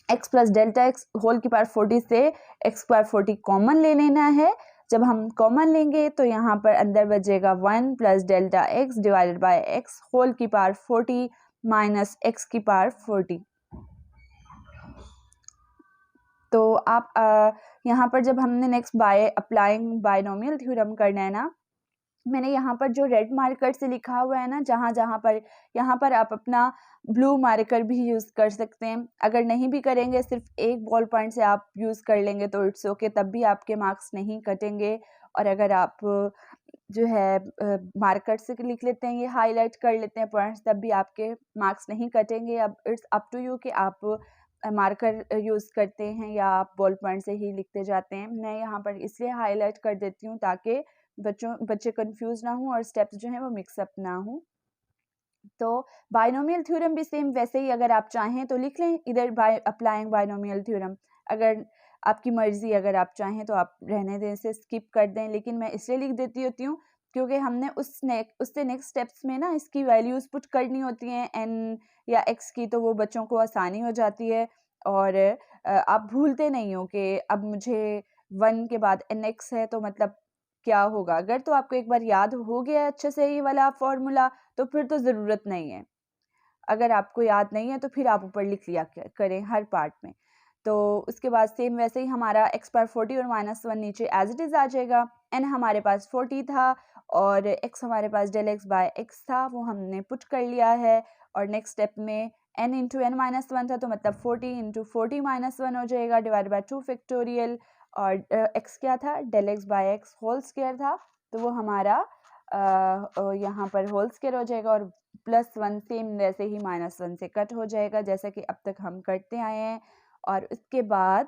x plus delta x whole की पावर 40 से x पावर 40 कॉमन ले लेना है। जब हम कॉमन लेंगे तो यहाँ पर अंदर बचेगा 1 plus delta x divided by x whole की पावर 40 माइनस x की पावर 40। तो आप यहाँ पर जब हमने next by applying binomial theorem करना है ना, मैंने यहाँ पर जो रेड मार्कर से लिखा हुआ है ना, जहाँ पर यहाँ पर आप अपना ब्लू मार्कर भी यूज़ कर सकते हैं। अगर नहीं भी करेंगे, सिर्फ एक बॉल पॉइंट से आप यूज़ कर लेंगे तो इट्स ओके, तब भी आपके मार्क्स नहीं कटेंगे। और अगर आप जो है मार्कर से लिख लेते हैं, ये हाईलाइट कर लेते हैं पॉइंट्स, तब भी आपके मार्क्स नहीं कटेंगे। अब इट्स अप टू यू कि आप मार्कर यूज़ करते हैं या आप बॉल पॉइंट से ही लिखते जाते हैं। मैं यहाँ पर इसलिए हाईलाइट कर देती हूँ ताकि बच्चे कंफ्यूज ना हो और स्टेप्स जो हैं वो मिक्सअप ना हो। तो बायनोमियल थ्योरम भी सेम वैसे ही अगर आप चाहें तो लिख लें इधर बाय अप्लाइंग बायनोमियल थ्योरम। अगर आपकी मर्जी, अगर आप चाहें तो आप रहने दें, से स्किप कर दें, लेकिन मैं इसलिए लिख देती होती हूँ क्योंकि हमने उससे नेक्स्ट स्टेप्स में ना इसकी वैल्यूज़ पुट करनी होती हैं n या x की, तो वो बच्चों को आसानी हो जाती है और आप भूलते नहीं हो कि अब मुझे 1 के बाद nx है तो मतलब क्या होगा। अगर तो आपको एक बार याद हो गया अच्छे से ये वाला फॉर्मूला तो फिर तो ज़रूरत नहीं है। अगर आपको याद नहीं है तो फिर आप ऊपर लिख लिया करें हर पार्ट में। तो उसके बाद सेम वैसे ही हमारा x पावर 40 और -1 नीचे एज इट इज़ आ जाएगा। n हमारे पास 40 था और x हमारे पास डेल x बाय x था, वो हमने पुट कर लिया है। और नेक्स्ट स्टेप में n इंटू n माइनस 1 था, तो मतलब 40 इंटू 40 माइनस 1 हो जाएगा डिवाइड बाय 2 फैक्टोरियल, और x क्या था, del x by x whole square था, तो वो हमारा यहाँ पर होल स्क्वायर हो जाएगा, और +1 सेम वैसे ही -1 से कट हो जाएगा जैसा कि अब तक हम करते आए हैं। और उसके बाद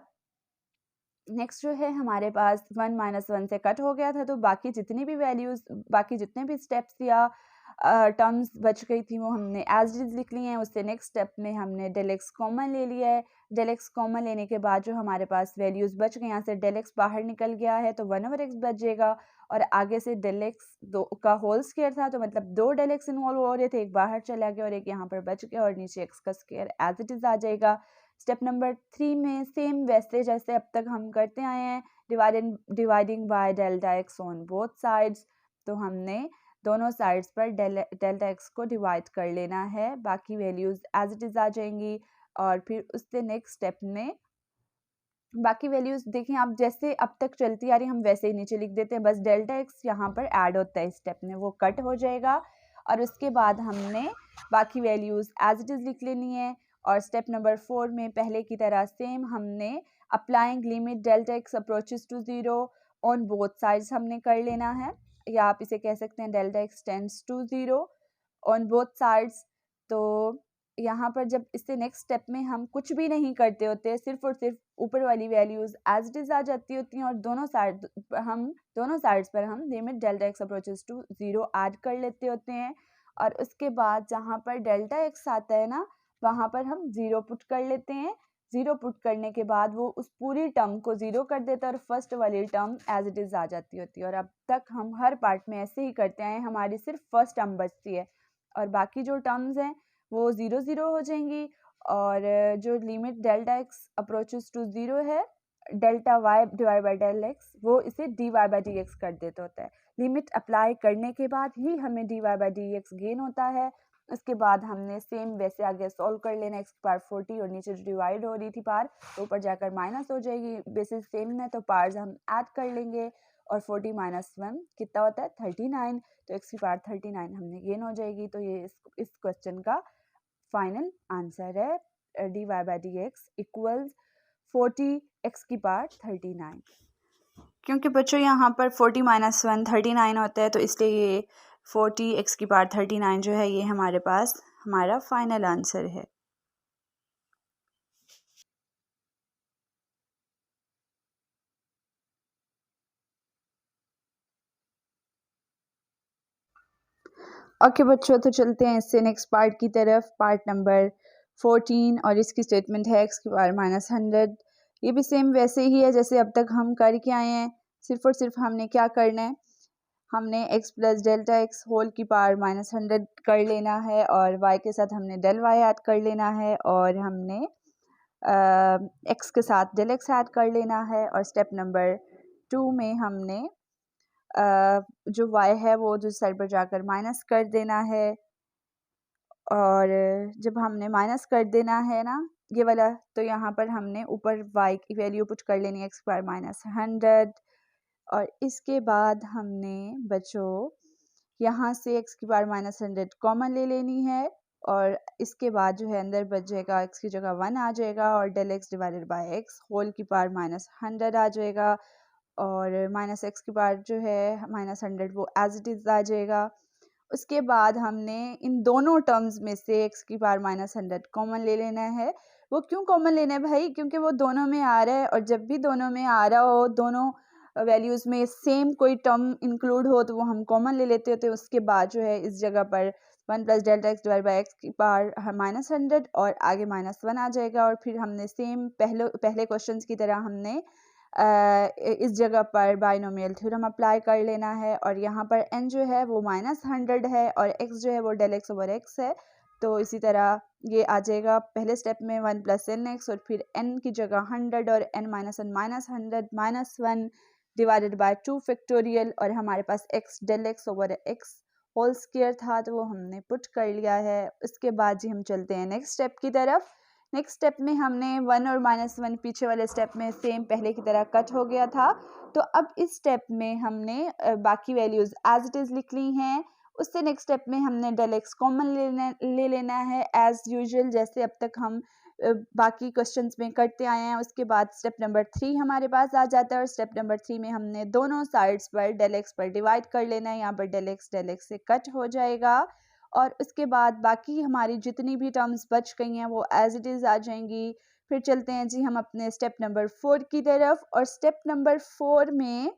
नेक्स्ट जो है हमारे पास 1 -1 से कट हो गया था, तो बाकी जितनी भी वैल्यूज़, बाकी जितने भी स्टेप्स या टर्म्स बच गई थी वो हमने एज इट इज़ लिख ली हैं। उससे नेक्स्ट स्टेप में हमने डेल एक्स कॉमन ले लिया है। डेल एक्स कॉमन लेने के बाद जो हमारे पास वैल्यूज़ बच गई, यहाँ से डेल एक्स बाहर निकल गया है तो 1/x बचेगा, और आगे से डेल एक्स दो का होल स्क्वायर था, तो मतलब 2 डेल एक्स इन्वॉल्व हो रहे थे, एक बाहर चला गया और एक यहाँ पर बच गया, और नीचे एक्स का स्क्वायर एज इट इज़ आ जाएगा। स्टेप नंबर 3 में सेम वैसे जैसे अब तक हम करते आए हैं, dividing by delta x on both sides, तो हमने दोनों साइड्स पर डेल्टा एक्स को डिवाइड कर लेना है, बाकी वैल्यूज़ एज इट इज़ आ जाएंगी। और फिर उससे नेक्स्ट स्टेप में बाकी वैल्यूज़ देखें आप, जैसे अब तक चलती आ रही हम वैसे ही नीचे लिख देते हैं, बस डेल्टा एक्स यहाँ पर ऐड होता है स्टेप में, वो कट हो जाएगा। और उसके बाद हमने बाकी वैल्यूज़ एज इट इज़ लिख लेनी है। और स्टेप नंबर 4 में पहले की तरह सेम हमने applying limit delta x approaches to 0 on both sides हमने कर लेना है, या आप इसे कह सकते हैं delta x tends to 0 on both sides. तो यहाँ पर जब इससे नेक्स्ट स्टेप में हम कुछ भी नहीं करते होते, सिर्फ और सिर्फ ऊपर वाली वैल्यूज़ एज इट इज़ आ जाती होती हैं, और दोनों साइड्स पर हम limit delta x approaches to 0 add कर लेते होते हैं। और उसके बाद जहाँ पर डेल्टा एक्स आता है ना, वहाँ पर हम 0 पुट कर लेते हैं। 0 पुट करने के बाद वो उस पूरी टर्म को 0 कर देता है और फर्स्ट वाली टर्म एज इट इज़ आ जाती होती है। और अब तक हम हर पार्ट में ऐसे ही करते हैं, हमारी सिर्फ फर्स्ट टर्म बचती है और बाकी जो टर्म्स हैं वो 0 0 हो जाएंगी। और जो limit delta x approaches to 0 है, delta y divide by del x, वो इसे d y by d x कर देता होता है। लिमिट अप्लाई करने के बाद ही हमें d y by d x gain होता है। उसके बाद हमने सेम वैसे आगे सॉल्व कर लेना, एक्स पार 40 और नीचे जो डिवाइड हो रही थी पार, तो ऊपर जाकर माइनस हो जाएगी, बेसिस सेम है तो पार्स हम ऐड कर लेंगे। और 40 - 1 कितना होता है 39, तो एक्स की पावर 39 हमने गेन हो जाएगी। तो ये इस क्वेश्चन का फाइनल आंसर है dy by d x equals 40 x की पावर 39। क्योंकि बच्चों यहाँ पर 40 - 1 39 होता है, तो इसलिए ये 40 x की पावर 39 जो है ये हमारे पास हमारा फाइनल आंसर है। ओके बच्चों, तो चलते हैं इससे नेक्स्ट पार्ट की तरफ, पार्ट नंबर 14, और इसकी स्टेटमेंट है x की पावर -100। ये भी सेम वैसे ही है जैसे अब तक हम करके आए हैं, सिर्फ और सिर्फ हमने क्या करना है, हमने x plus delta x whole की पावर -100 कर लेना है और y के साथ हमने डेल y ऐड कर लेना है और हमने x के साथ डेल x ऐड कर लेना है। और स्टेप नंबर 2 में हमने जो y है वो जो साइड पर जाकर माइनस कर देना है, और जब हमने माइनस कर देना है ना ये वाला, तो यहाँ पर हमने ऊपर y की वैल्यू पुट कर लेनी है x पावर -100, और इसके बाद हमने बच्चों यहाँ से x की पावर -100 कॉमन ले लेनी है, और इसके बाद जो है अंदर बच जाएगा x की जगह 1 आ जाएगा और del x divided by x whole की पावर -100 आ जाएगा, और माइनस एक्स की पावर जो है -100 वो एज इट इज़ आ जाएगा। उसके बाद हमने इन दोनों टर्म्स में से x की पावर -100 कॉमन ले लेना है। वो क्यों कॉमन लेना है भाई? क्योंकि वो दोनों में आ रहा है, और जब भी दोनों में आ रहा हो, दोनों वैल्यूज़ में सेम कोई टर्म इंक्लूड हो तो वो हम कॉमन ले लेते होते हैं। उसके बाद जो है इस जगह पर 1 plus delta x divide by x की पावर -100 और आगे -1 आ जाएगा, और फिर हमने सेम पहले क्वेश्चन की तरह हमने इस जगह पर बाइनोमियल थ्योरम अप्लाई कर लेना है, और यहाँ पर n जो है वो -100 है और x जो है वो डेल x ओवर x है। तो इसी तरह ये आ जाएगा पहले स्टेप में 1 प्लस एन एक्स, और फिर n की जगह 100 और n minus 1 -100 -1 divided by 2 factorial, और हमारे पास x del x over x whole square था तो वो हमने पुट कर लिया है। उसके बाद जी हम चलते हैं नेक्स्ट स्टेप की तरफ। नेक्स्ट स्टेप में हमने 1 और -1 पीछे वाले स्टेप में सेम पहले की तरह कट हो गया था, तो अब इस स्टेप में हमने बाकी वैल्यूज़ एज इट इज़ लिख ली हैं। उससे नेक्स्ट स्टेप में हमने डेल एक्स कॉमन ले लेना है एज़ यूजुअल, जैसे अब तक हम बाकी क्वेश्चंस में करते आए हैं। उसके बाद स्टेप नंबर 3 हमारे पास आ जाता है, और स्टेप नंबर 3 में हमने दोनों साइड्स पर डेल एक्स पर डिवाइड कर लेना है। यहाँ पर डेल एक्स से कट हो जाएगा, और उसके बाद बाकी हमारी जितनी भी टर्म्स बच गई हैं वो एज इट इज़ आ जाएंगी। फिर चलते हैं जी हम अपने स्टेप नंबर 4 की तरफ, और स्टेप नंबर 4 में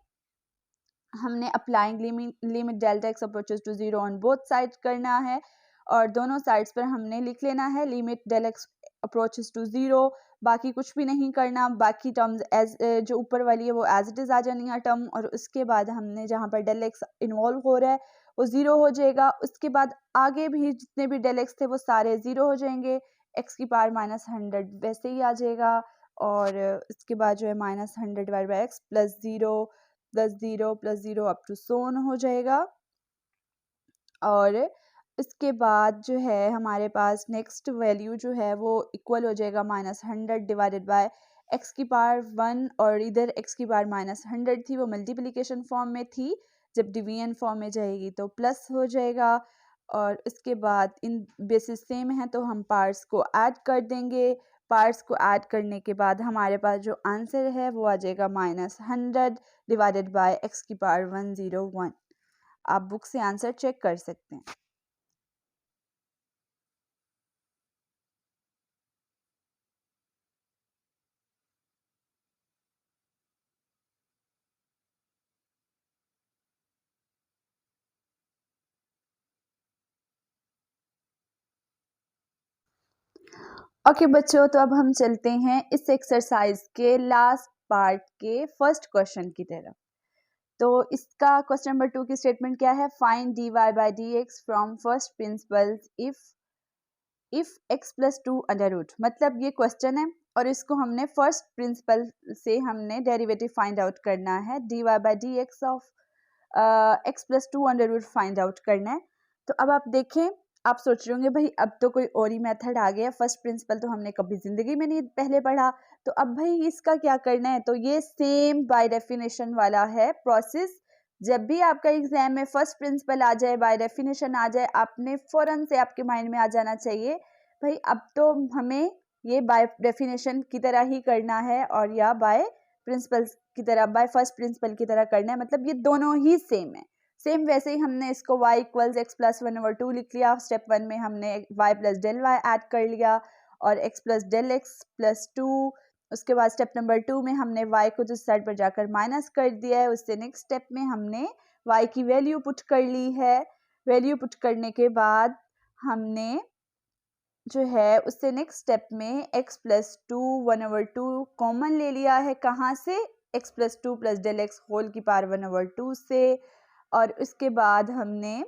हमने applying limit delta x approaches to 0 on both side करना है, और दोनों साइड्स पर हमने लिख लेना है limit del x approaches to 0। बाकी कुछ भी नहीं करना, बाकी टर्म्स एज जो ऊपर वाली है वो एज इट इज़ आ जानी है टर्म, और उसके बाद हमने जहाँ पर डेल एक्स इन्वॉल्व हो रहा है वो 0 हो जाएगा। उसके बाद आगे भी जितने भी डेल एक्स थे वो सारे 0 हो जाएंगे, एक्स की पावर -100 वैसे ही आ जाएगा, और इसके बाद जो है -100 divide by x plus 0 plus 0 up to so on हो जाएगा। और इसके बाद जो है हमारे पास नेक्स्ट वैल्यू जो है वो इक्वल हो जाएगा -100 डिवाइडेड बाय एक्स की पावर 1, और इधर एक्स की पावर -100 थी वो मल्टीप्लिकेशन फॉर्म में थी, जब डिवीजन फॉर्म में जाएगी तो प्लस हो जाएगा। और इसके बाद इन बेसिस सेम है तो हम पार्ट्स को ऐड कर देंगे। पार्ट्स को ऐड करने के बाद हमारे पास जो आंसर है वो आ जाएगा -100 डिवाइडेड बाय एक्स की पावर 101। आप बुक से आंसर चेक कर सकते हैं। ओके बच्चों, तो अब हम चलते हैं इस एक्सरसाइज के लास्ट पार्ट के फर्स्ट क्वेश्चन की तरफ। तो इसका क्वेश्चन नंबर 2 की स्टेटमेंट क्या है? Find dy by dx from first principles if x plus 2 under root. मतलब ये क्वेश्चन है और इसको हमने फर्स्ट प्रिंसिपल से हमने डेरिवेटिव फाइंड आउट करना है, dy by dx of x plus 2 under root find out करना है। तो अब आप देखें, आप सोच रहे होंगे भाई अब तो कोई और ही मेथड आ गया, फर्स्ट प्रिंसिपल तो हमने कभी ज़िंदगी में नहीं पहले पढ़ा, तो अब भाई इसका क्या करना है? तो ये सेम बाय डेफिनेशन वाला है प्रोसेस। जब भी आपका एग्जाम में फर्स्ट प्रिंसिपल आ जाए, बाय डेफिनेशन आ जाए, आपने फ़ौरन से आपके माइंड में आ जाना चाहिए भाई अब तो हमें ये बाय डेफिनेशन की तरह ही करना है और या बाय प्रिंसिपल्स की तरह, बाय फर्स्ट प्रिंसिपल की तरह करना है, मतलब ये दोनों ही सेम है। सेम वैसे ही हमने इसको y इक्वल्स एक्स प्लस 1/2 लिख लिया। स्टेप 1 में हमने y plus del y add कर लिया और x plus del x plus 2। उसके बाद स्टेप नंबर 2 में हमने y को जिस साइड पर जाकर माइनस कर दिया है, उससे नेक्स्ट स्टेप में हमने y की वैल्यू पुट कर ली है। वैल्यू पुट करने के बाद हमने जो है उससे नेक्स्ट स्टेप में x प्लस 2 1/2 कॉमन ले लिया है। कहाँ से? x plus 2 plus del x whole की पावर 1/2 से। और उसके बाद हमने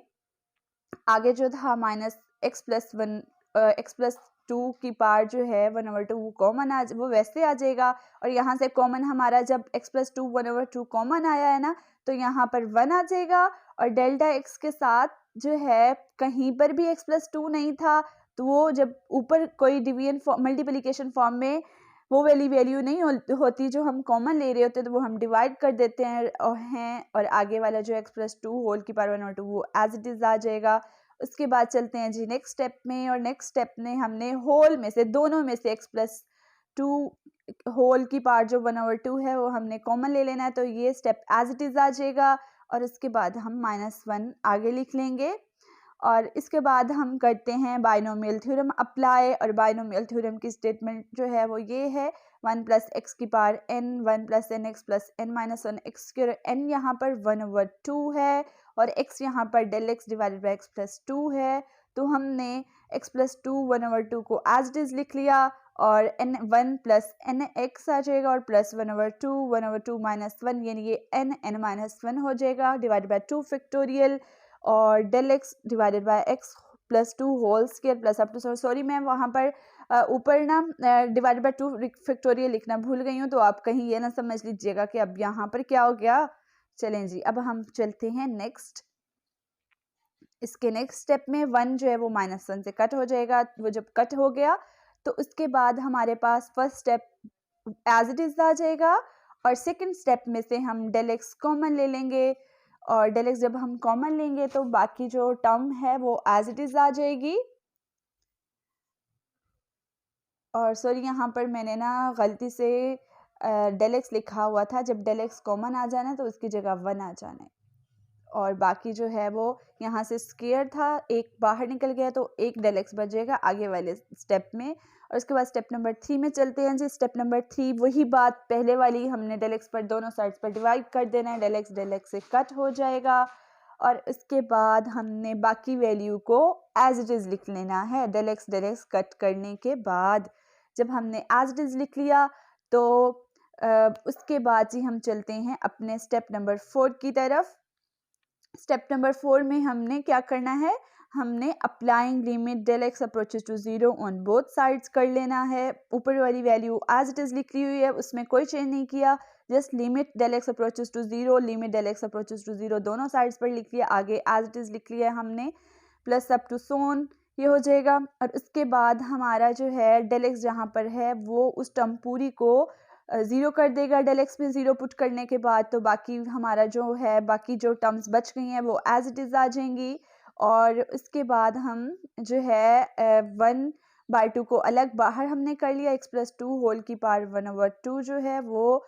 आगे जो था माइनस एक्स प्लस 2 की पावर जो है 1/2 वो कॉमन वो वैसे आ जाएगा। और यहाँ से कॉमन हमारा जब x प्लस 2 1/2 कॉमन आया है ना, तो यहाँ पर 1 आ जाएगा। और डेल्टा x के साथ जो है कहीं पर भी x प्लस 2 नहीं था, तो वो जब ऊपर कोई डिवीजन मल्टीप्लिकेशन फॉर्म में वो वाली वैल्यू नहीं होती जो हम कॉमन ले रहे होते, तो वो हम डिवाइड कर देते हैं और आगे वाला जो x प्लस 2 होल की पावर 1/2 वो एज इट इज़ आ जाएगा। उसके बाद चलते हैं जी नेक्स्ट स्टेप में, और नेक्स्ट स्टेप में हमने होल में से दोनों में से x प्लस 2 होल की पावर जो 1/2 है वो हमने कॉमन ले लेना है, तो ये स्टेप एज इट इज़ आ जाएगा। और उसके बाद हम -1 आगे लिख लेंगे। और इसके बाद हम करते हैं बाइनोमियल थ्योरम अप्लाई। और बाइनोमियल थ्योरम की स्टेटमेंट जो है वो ये है 1 प्लस एक्स की power n 1 plus n x plus n minus 1 x square. n यहाँ पर 1/2 है और x यहाँ पर del x divided by x plus 2 है। तो हमने x प्लस 2 1/2 को एज इट इज लिख लिया और n 1 प्लस एन एक्स आ जाएगा और प्लस 1/2 माइनस 1 यानी ये n माइनस 1 हो जाएगा डिवाइडेड बाई 2 फैक्टोरियल और del x divided by x plus 2 whole square plus up to sorry मैं वहाँ पर ऊपर ना डिवाइडेड बाय 2 फैक्टोरियल लिखना भूल गई हूँ, तो आप कहीं ये ना समझ लीजिएगा कि अब यहाँ पर क्या हो गया। चलें जी, अब हम चलते हैं नेक्स्ट। इसके नेक्स्ट स्टेप में 1 जो है वो -1 से कट हो जाएगा। वो जब कट हो गया तो उसके बाद हमारे पास first step as it is आ जाएगा और सेकंड स्टेप में से हम डेल एक्स कॉमन ले लेंगे। और डेल एक्स जब हम कॉमन लेंगे तो बाकी जो टर्म है वो एज इट इज़ आ जाएगी। और सॉरी यहाँ पर मैंने ना गलती से डेल एक्स लिखा हुआ था। जब डेल एक्स कॉमन आ जाना है तो उसकी जगह 1 आ जाना है। और बाकी जो है वो यहाँ से स्क्वायर था, एक बाहर निकल गया तो एक डेल एक्स बचेगा आगे वाले स्टेप में। और उसके बाद स्टेप नंबर 3 में चलते हैं जी। स्टेप नंबर 3 वही बात पहले वाली, हमने डेल एक्स पर दोनों साइड्स पर डिवाइड कर देना है। डेल एक्स से कट हो जाएगा और उसके बाद हमने बाकी वैल्यू को एज इट इज़ लिख लेना है। डेल एक्स कट करने के बाद जब हमने एज इट इज़ लिख लिया तो उसके बाद जी हम चलते हैं अपने स्टेप नंबर 4 की तरफ। स्टेप नंबर 4 में हमने क्या करना है, हमने applying limit del x approaches to 0 on both sides कर लेना है। ऊपर वाली वैल्यू एज इट इज़ लिखी हुई है, उसमें कोई चेंज नहीं किया। Just limit del x approaches to 0 limit del x approaches to 0 दोनों साइड्स पर लिख लिया। आगे एज इट इज़ लिख लिया हमने प्लस अप टू सोन, ये हो जाएगा। और उसके बाद हमारा जो है डेल एक्स जहाँ पर है वो उस टर्म पूरी को 0 कर देगा। डेल एक्स में 0 पुट करने के बाद तो बाकी हमारा जो है बाकी जो टर्म्स बच गई हैं वो एज इट इज़ आ जाएंगी। और उसके बाद हम जो है 1/2 को अलग बाहर हमने कर लिया। x प्लस 2 होल की पावर 1/2 जो है वो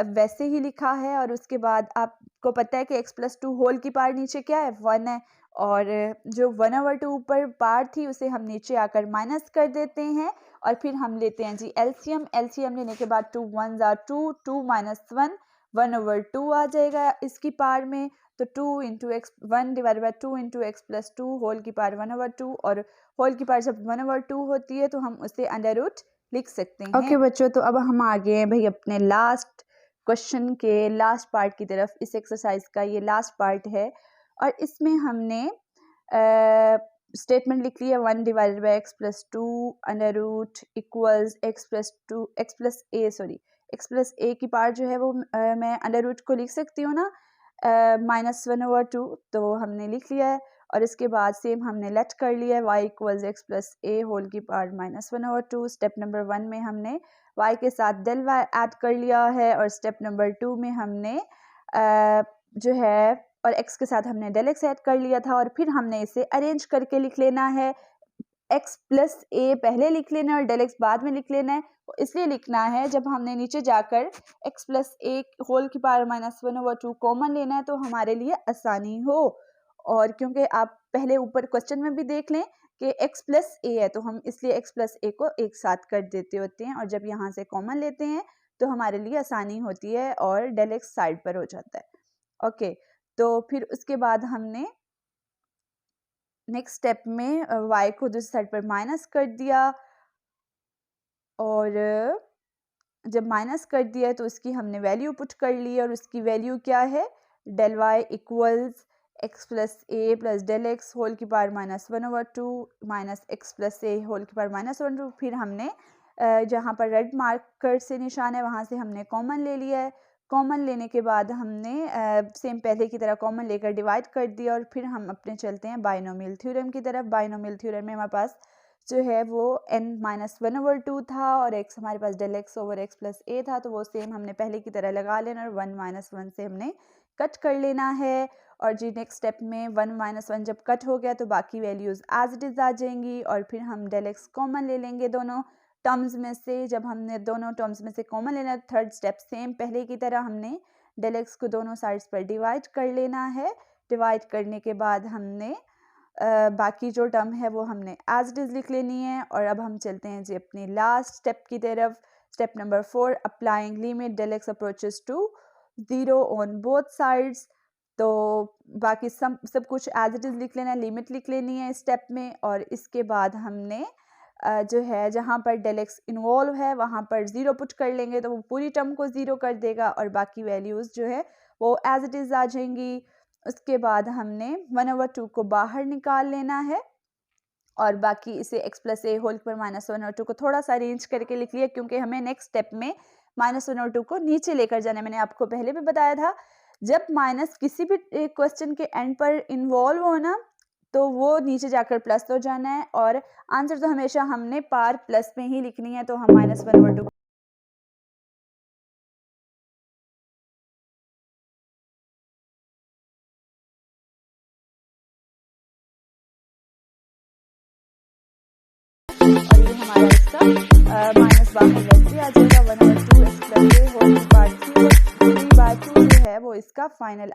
वैसे ही लिखा है। और उसके बाद आपको पता है कि x प्लस 2 होल की पावर नीचे क्या है 1 है और जो 1/2 ऊपर पावर थी उसे हम नीचे आकर माइनस कर देते हैं। और फिर हम लेते हैं जी एलसीएम लेने के बाद 2 1 are 2 2 माइनस 1 1/2 आ जाएगा इसकी पावर में। तो 2 into x 1 divide by 2 into x plus 2 whole की पावर 1/2 और होल की पावर जब 1/2 होती है तो हम उसे अंडर रूट लिख सकते हैं। ओके बच्चों, तो अब हम आ गए हैं भाई अपने लास्ट क्वेश्चन के लास्ट पार्ट की तरफ। इस एक्सरसाइज का ये लास्ट पार्ट है और इसमें हमने स्टेटमेंट लिख ली है 1 divided by x plus 2 under root equals x plus a की पार्ट जो है वो मैं अंडर रूट को लिख सकती हूँ ना -1/2, तो हमने लिख लिया है। और इसके बाद सेम हमने लेट कर लिया है y equals x plus a whole की पावर -1/2। स्टेप नंबर 1 में हमने y के साथ डेल y ऐड कर लिया है और स्टेप नंबर 2 में हमने जो है और x के साथ हमने डेल एक्स ऐड कर लिया था। और फिर हमने इसे अरेंज करके लिख लेना है। x प्लस ए पहले लिख लेना है और डेल एक्स बाद में लिख लेना है। इसलिए लिखना है जब हमने नीचे जाकर x प्लस ए होल की पावर माइनस 1/2 कॉमन लेना है तो हमारे लिए आसानी हो। और क्योंकि आप पहले ऊपर क्वेश्चन में भी देख लें कि x प्लस ए है तो हम इसलिए x प्लस ए को एक साथ कर देते होते हैं, और जब यहाँ से कॉमन लेते हैं तो हमारे लिए आसानी होती है और डेल एक्स साइड पर हो जाता है। ओके, तो फिर उसके बाद हमने नेक्स्ट स्टेप में y को दूसरी साइड पर माइनस कर दिया, और जब माइनस कर दिया तो उसकी हमने वैल्यू पुट कर ली, और उसकी वैल्यू क्या है, del y equals x plus a plus del x whole की power minus 1/2 minus x plus a whole की पावर माइनस 1/2। फिर हमने जहाँ पर रेड मार्कर से निशान है वहाँ से हमने कॉमन ले लिया है। कॉमन लेने के बाद हमने सेम पहले की तरह कॉमन लेकर डिवाइड कर दिया, और फिर हम अपने चलते हैं बाइनोमियल थ्योरम की तरफ। बाइनोमियल थ्योरम में हमारे पास जो है वो n-1/2 था, और x हमारे पास del x over x plus a था, तो वो सेम हमने पहले की तरह लगा लेना और 1-1 से हमने कट कर लेना है। और जी नेक्स्ट स्टेप में 1-1 जब कट हो गया तो बाकी वैल्यूज़ एज इट इज़ आ जाएंगी, और फिर हम डेल एक्स कॉमन ले लेंगे दोनों टर्म्स में से। जब हमने दोनों टर्म्स में से कॉमन लेना है, थर्ड स्टेप सेम पहले की तरह हमने डेल एक्स को दोनों साइड्स पर डिवाइड कर लेना है। डिवाइड करने के बाद हमने बाकी जो टर्म है वो हमने एज इट इज़ लिख लेनी है। और अब हम चलते हैं जी अपनी लास्ट स्टेप की तरफ, step number 4, applying limit del x approaches to 0 on both sides. तो बाकी सब कुछ एज इट इज़ लिख लेना है, लिमिट लिख लेनी है स्टेप में, और इसके बाद हमने जो है जहाँ पर डेल एक्स इन्वॉल्व है वहाँ पर 0 पुट कर लेंगे तो वो पूरी टर्म को 0 कर देगा, और बाकी वैल्यूज़ जो है वो एज इट इज़ आ जाएंगी। उसके बाद हमने 1/2 को बाहर निकाल लेना है, और बाकी इसे x प्लस ए होल पर माइनस 1/2 को थोड़ा सा अरेंज करके लिख लिया, क्योंकि हमें नेक्स्ट स्टेप में -1/2 को नीचे लेकर जाना है। मैंने आपको पहले भी बताया था जब माइनस किसी भी क्वेश्चन के एंड पर इन्वॉल्व होना तो वो नीचे जाकर प्लस हो जाना है, और आंसर तो हमेशा हमने पार प्लस में ही लिखनी है, तो हम -1/2 और ये हमारा इसका माइनस बाहर वैसे आ जाएगा 1/2 x प्लस ए होल की पावर 3/2 जो है वो इसका फाइनल